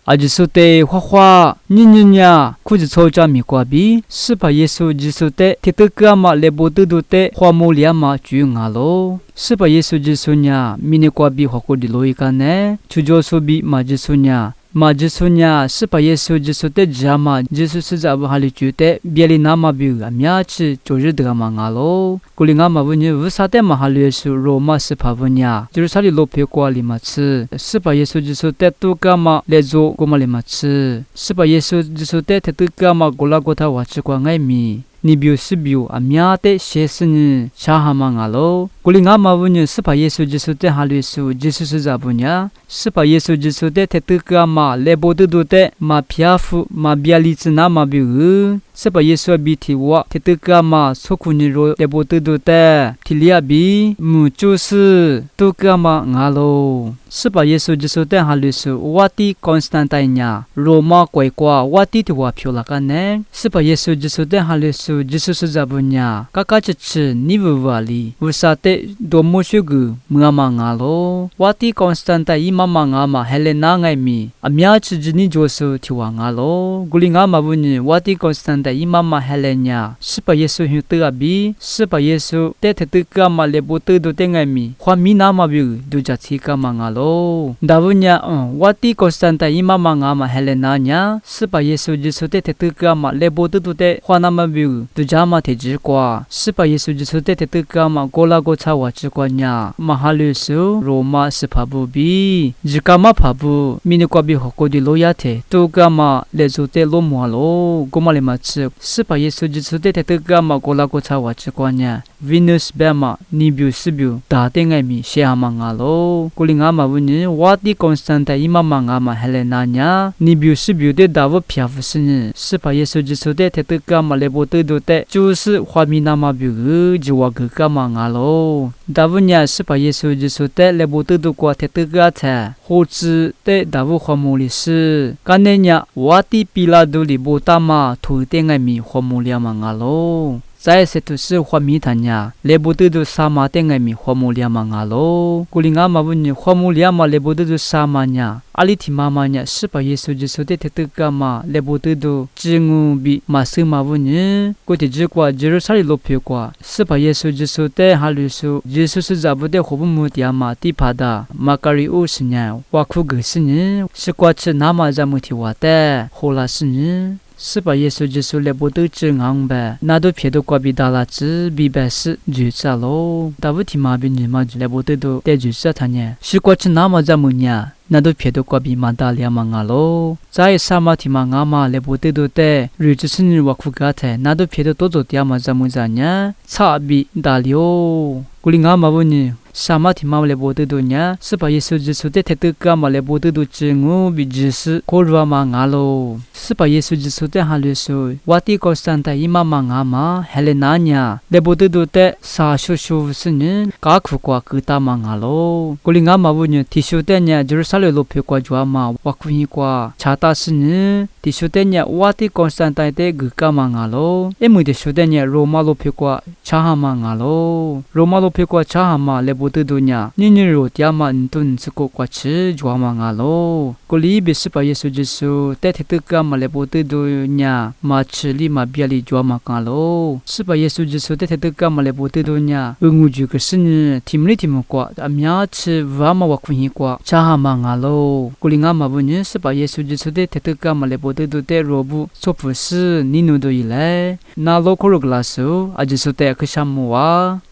阿吉苏的花花，你呀，库子抽着米瓜比，是把耶稣吉苏的，铁德哥嘛来不得的，花木里嘛主牙咯。是把耶稣吉苏呀，米尼瓜比花库的罗伊干呢，出着苏比嘛吉苏呀。嘛，耶稣呀，是把耶稣耶稣的家嘛，耶稣是在不哈里住的，别里那嘛比个面子就是这个嘛阿喽。古里阿嘛问你，为啥的嘛哈里耶稣罗马是怕问呀？就是啥里罗皮瓜里嘛吃，是把耶稣耶稣的都干嘛来做过嘛里嘛吃，是把耶稣耶稣的都干嘛过来过他话吃过爱米。你表示表啊，面的写是呢，查哈嘛阿喽。古里阿嘛问你，是把耶稣耶稣的哈里耶稣耶稣是在不呀？是把耶稣耶稣的特特个嘛，来不得的嘛皮肤嘛别里子那嘛比个，是把耶稣比提我特特个嘛，所苦你若来不得的，提里亚比就是都个嘛阿喽。是把耶稣耶稣的哈里耶稣，我的Constantine呀，罗马国国我的提我漂了个呢，是把耶稣耶稣的哈里耶稣耶稣是在不呀？嘎嘎只吃你不瓦里，为啥的多么许个么嘛阿喽？我的Constantine嘛。妈妈嘛，还来拿爱米，阿苗吃着你就是提王阿喽。古里阿妈问你，我的高山的伊妈妈还来呀？是把耶稣用得阿比，是把耶稣带他得个嘛来不得都得爱米，花米那嘛比都加起个嘛阿喽。大问呀，我的高山的伊妈妈阿妈还来拿呀？是把耶稣耶稣带他得个嘛来不得都得花那嘛比都加嘛提只瓜，是把耶稣耶稣带他得个嘛过来过查我只瓜呀？马哈律师罗马是怕不比。Jikama pabu mini kwabi hokodi loyate to gama lezote lo mwalo goma le matse sipa yesu jitsude te gama gola ko chawa chikwanya Venus bema nibiu sibiu da tengai mi sheama ngalo kulinga ma wuni wati constanta ima manga ma helena nya nibiu sibiu de dawo pyafu sini sipa yesu jitsude te gama lebote do te jusi hwamina ma biu jiwa gama ngalo davunya sipa yesu jitsude lebote do kwa te ga ta 或者在大乌花木里是，干那年我的比拉多里波大马土地爱米花木里嘛阿喽。在这都是花米谈呀，来不得都沙马的爱米花木里嘛阿喽。古里阿嘛问你花木里嘛来不得都沙马呀，阿里提妈妈呀，是把耶稣基督的特个嘛来不得都只我比马生嘛问你，过去只过只啥里罗皮过，是把耶稣基督的哈律师，耶稣是咋不的活不木的嘛地帕的马卡里乌是呢，瓦库格是呢，是过去那么咋木提瓦的，后来是呢。是把耶稣基督来不得正昂呗，那都撇到过比达拉子比白是就啥喽？大不提马比你嘛就来不得都带就啥他呢？是过去那么怎么呢？那都撇到过比马达利亚嘛阿喽，在沙马提嘛阿嘛来不得都带，日子是你瓦库嘎台，那都撇到多做点嘛怎么咋呢？差比大了哦，古里阿嘛问你。沙马提马来不得多呢，是把耶稣基督的特个嘛来不得多正我比只是过热嘛阿喽，是把耶稣基督的哈律师，我的高山的伊妈妈阿嘛还来拿呢，来不得多的啥修修是呢，嘎苦瓜个大嘛阿喽，古里阿嘛问你，提修的呢就是啥来罗皮瓜抓嘛，我苦一瓜查大是呢，提修的呢我的高山的个个嘛阿喽，因为提修的呢罗马罗皮瓜查哈嘛阿喽，罗马罗皮瓜查哈嘛来。不得多呢，你若dia man tun suko kwachi jua mangalo. Kuli bisi pa Yesu Jesu, te te ka male bode do nya, ma chili ma biali jua mangalo. Sipa Yesu Jesu te te ka male bode do nya, ungu ju ke sini timli timu kwa, amya chi vama wakuhi kwa, chaha mangalo. Kuli nga mabunye sipa Yesu Jesu te te ka male bode do te robu sopu si ninu do ilai. Na lokoro glasu, ajisu te keshamuwa.